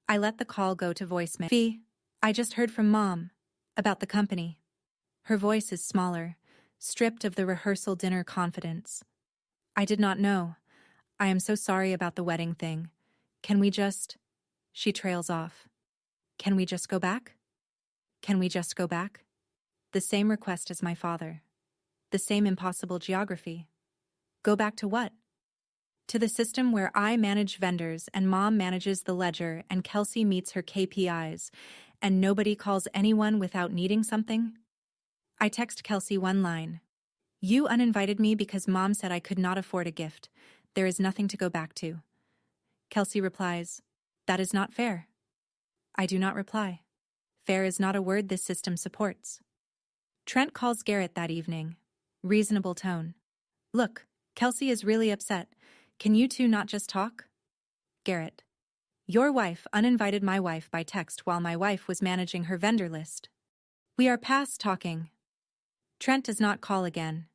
I let the call go to voicemail. Fee, I just heard from Mom. About the company. Her voice is smaller, stripped of the rehearsal dinner confidence. I did not know. I am so sorry about the wedding thing. Can we just... She trails off. Can we just go back? Can we just go back? The same request as my father. The same impossible geography. Go back to what? To the system where I manage vendors and Mom manages the ledger and Kelsey meets her KPIs, and nobody calls anyone without needing something? I text Kelsey one line. You uninvited me because Mom said I could not afford a gift. There is nothing to go back to. Kelsey replies, that is not fair. I do not reply. Fair is not a word this system supports. Trent calls Garrett that evening. Reasonable tone. Look, Kelsey is really upset. Can you two not just talk? Garrett. Your wife uninvited my wife by text while my wife was managing her vendor list. We are past talking. Trent does not call again.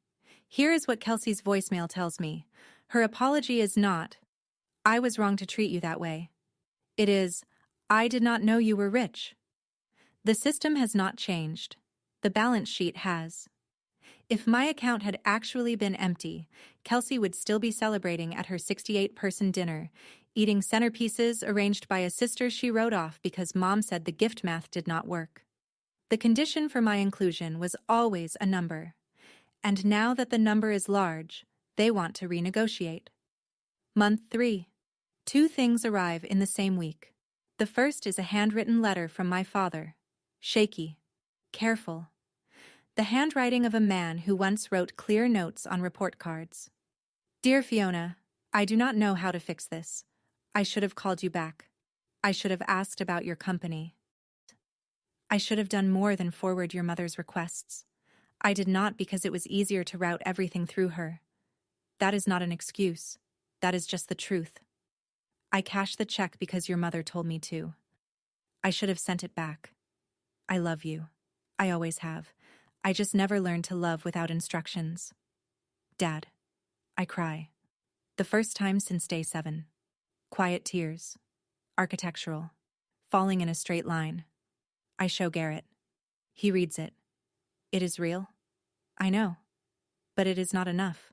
Here is what Kelsey's voicemail tells me. Her apology is not, I was wrong to treat you that way. It is, I did not know you were rich. The system has not changed. The balance sheet has. If my account had actually been empty, Kelsey would still be celebrating at her 68-person dinner, eating centerpieces arranged by a sister she wrote off because Mom said the gift math did not work. The condition for my inclusion was always a number. And now that the number is large, they want to renegotiate. Month 3. 2 things arrive in the same week. The first is a handwritten letter from my father. Shaky. Careful. The handwriting of a man who once wrote clear notes on report cards. Dear Fiona, I do not know how to fix this. I should have called you back. I should have asked about your company. I should have done more than forward your mother's requests. I did not because it was easier to route everything through her. That is not an excuse. That is just the truth. I cashed the check because your mother told me to. I should have sent it back. I love you. I always have. I just never learned to love without instructions. Dad. I cry. The first time since day 7. Quiet tears. Architectural. Falling in a straight line. I show Garrett. He reads it. It is real? I know. But it is not enough.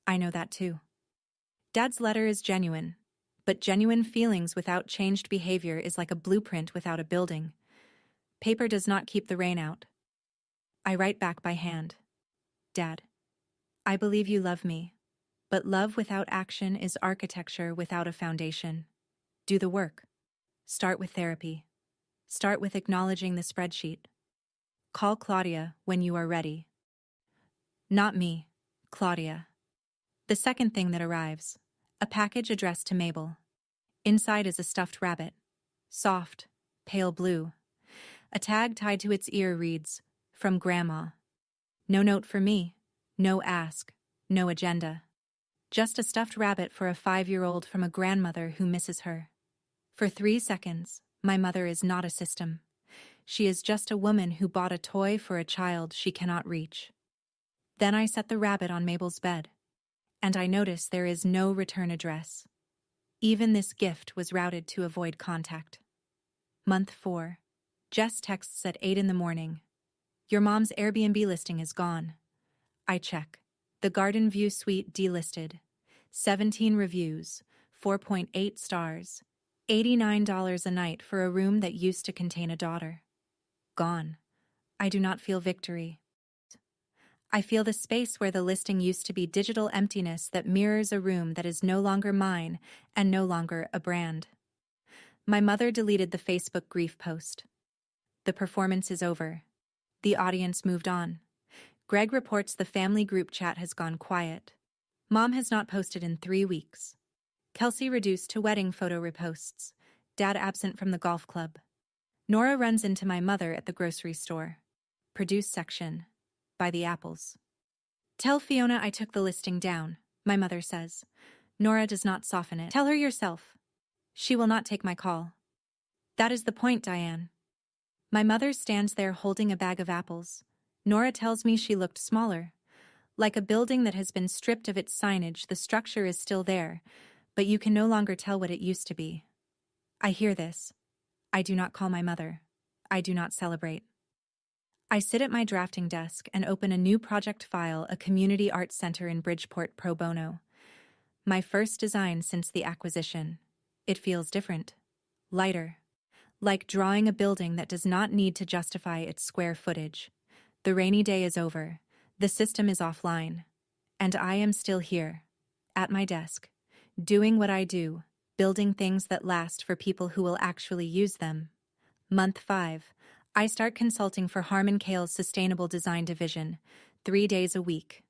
I know that too. Dad's letter is genuine. But genuine feelings without changed behavior is like a blueprint without a building. Paper does not keep the rain out. I write back by hand. Dad, I believe you love me, but love without action is architecture without a foundation. Do the work. Start with therapy. Start with acknowledging the spreadsheet. Call Claudia when you are ready. Not me, Claudia. The second thing that arrives, a package addressed to Mabel. Inside is a stuffed rabbit. Soft, pale blue. A tag tied to its ear reads, From Grandma. No note for me, no ask, no agenda. Just a stuffed rabbit for a 5-year-old from a grandmother who misses her. For 3 seconds, my mother is not a system. She is just a woman who bought a toy for a child she cannot reach. Then I set the rabbit on Mabel's bed, and I notice there is no return address. Even this gift was routed to avoid contact. Month 4. Jess texts at 8 in the morning. Your mom's Airbnb listing is gone. I check. The Garden View Suite delisted. 17 reviews, 4.8 stars, $89 a night for a room that used to contain a daughter. Gone. I do not feel victory. I feel the space where the listing used to be digital emptiness that mirrors a room that is no longer mine and no longer a brand. My mother deleted the Facebook grief post. The performance is over. The audience moved on. Greg reports the family group chat has gone quiet. Mom has not posted in 3 weeks. Kelsey reduced to wedding photo reposts. Dad absent from the golf club. Nora runs into my mother at the grocery store. Produce section. By the apples. Tell Fiona I took the listing down, my mother says. Nora does not soften it. Tell her yourself. She will not take my call. That is the point, Diane. My mother stands there holding a bag of apples. Nora tells me she looked smaller. Like a building that has been stripped of its signage, the structure is still there, but you can no longer tell what it used to be. I hear this. I do not call my mother. I do not celebrate. I sit at my drafting desk and open a new project file, a community arts center in Bridgeport pro bono. My first design since the acquisition. It feels different. Lighter. Like drawing a building that does not need to justify its square footage. The rainy day is over. The system is offline. And I am still here. At my desk. Doing what I do, building things that last for people who will actually use them. Month 5. I start consulting for Harman Kale's Sustainable Design Division, 3 days a week.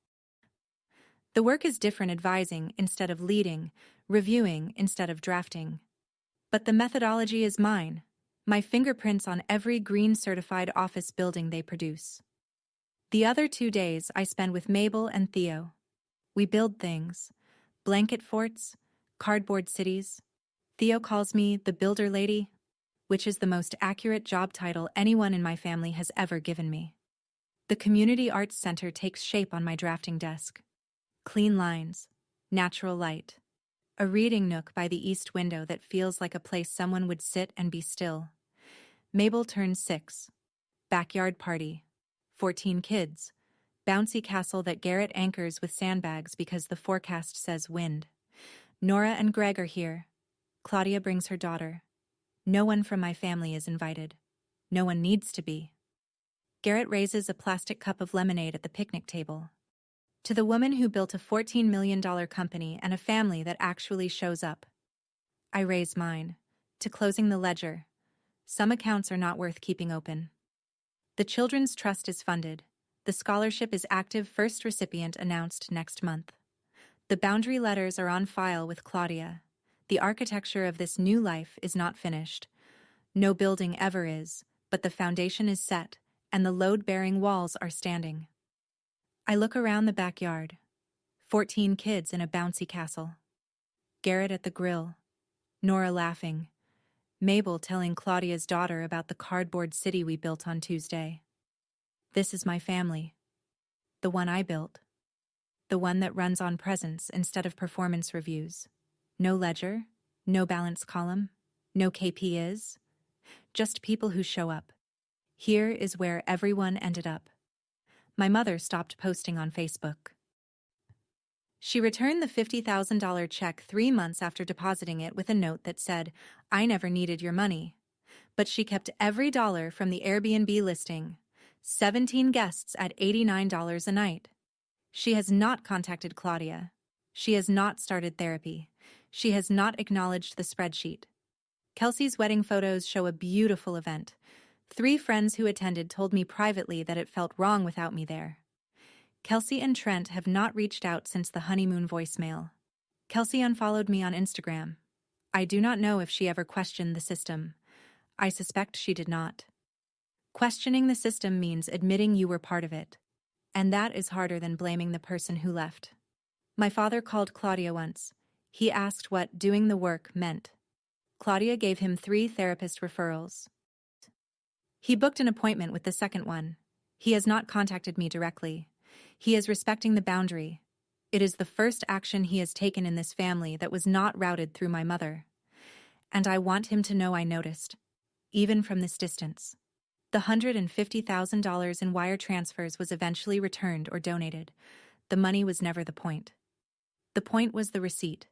The work is different, advising instead of leading, reviewing instead of drafting. But the methodology is mine, my fingerprints on every green certified office building they produce. The other 2 days I spend with Mabel and Theo. We build things, blanket forts, cardboard cities. Theo calls me the Builder Lady, which is the most accurate job title anyone in my family has ever given me. The Community Arts Center takes shape on my drafting desk. Clean lines, natural light, a reading nook by the east window that feels like a place someone would sit and be still. Mabel turns 6. Backyard party. 14 kids. Bouncy castle that Garrett anchors with sandbags because the forecast says wind. Nora and Greg are here. Claudia brings her daughter. No one from my family is invited. No one needs to be. Garrett raises a plastic cup of lemonade at the picnic table. To the woman who built a $14 million company and a family that actually shows up. I raise mine. To closing the ledger. Some accounts are not worth keeping open. The Children's Trust is funded. The scholarship is active, first recipient announced next month. The boundary letters are on file with Claudia. The architecture of this new life is not finished. No building ever is, but the foundation is set, and the load-bearing walls are standing. I look around the backyard. 14 kids in a bouncy castle. Garrett at the grill. Nora laughing. Mabel telling Claudia's daughter about the cardboard city we built on Tuesday. This is my family. The one I built. The one that runs on presence instead of performance reviews. No ledger, no balance column, no KPIs. Just people who show up. Here is where everyone ended up. My mother stopped posting on Facebook. She returned the $50,000 check 3 months after depositing it with a note that said, "I never needed your money." But she kept every dollar from the Airbnb listing. 17 guests at $89 a night. She has not contacted Claudia. She has not started therapy. She has not acknowledged the spreadsheet. Kelsey's wedding photos show a beautiful event. 3 friends who attended told me privately that it felt wrong without me there. Kelsey and Trent have not reached out since the honeymoon voicemail. Kelsey unfollowed me on Instagram. I do not know if she ever questioned the system. I suspect she did not. Questioning the system means admitting you were part of it. And that is harder than blaming the person who left. My father called Claudia once. He asked what doing the work meant. Claudia gave him 3 therapist referrals. He booked an appointment with the second one. He has not contacted me directly. He is respecting the boundary. It is the first action he has taken in this family that was not routed through my mother. And I want him to know I noticed, even from this distance. The $150,000 in wire transfers was eventually returned or donated. The money was never the point. The point was the receipt.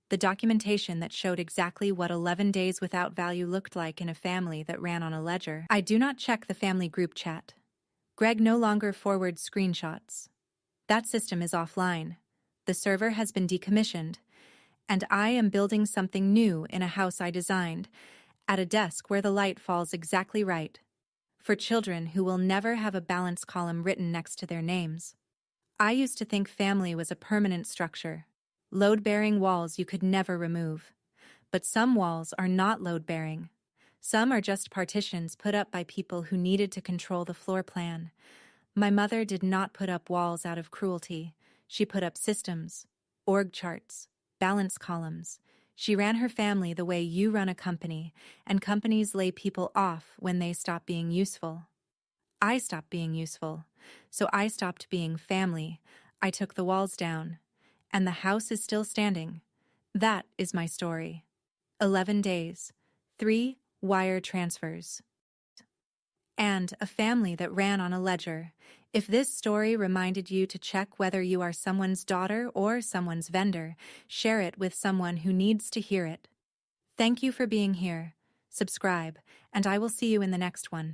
The documentation that showed exactly what 11 days without value looked like in a family that ran on a ledger. I do not check the family group chat. Greg no longer forwards screenshots. That system is offline. The server has been decommissioned. And I am building something new in a house I designed, at a desk where the light falls exactly right. For children who will never have a balance column written next to their names. I used to think family was a permanent structure. Load-bearing walls you could never remove. But some walls are not load-bearing. Some are just partitions put up by people who needed to control the floor plan. My mother did not put up walls out of cruelty. She put up systems, org charts, balance columns. She ran her family the way you run a company, and companies lay people off when they stop being useful. I stopped being useful, so I stopped being family. I took the walls down, and the house is still standing. That is my story. 11 days, 3 wire transfers, and a family that ran on a ledger. If this story reminded you to check whether you are someone's daughter or someone's vendor, share it with someone who needs to hear it. Thank you for being here. Subscribe, and I will see you in the next one.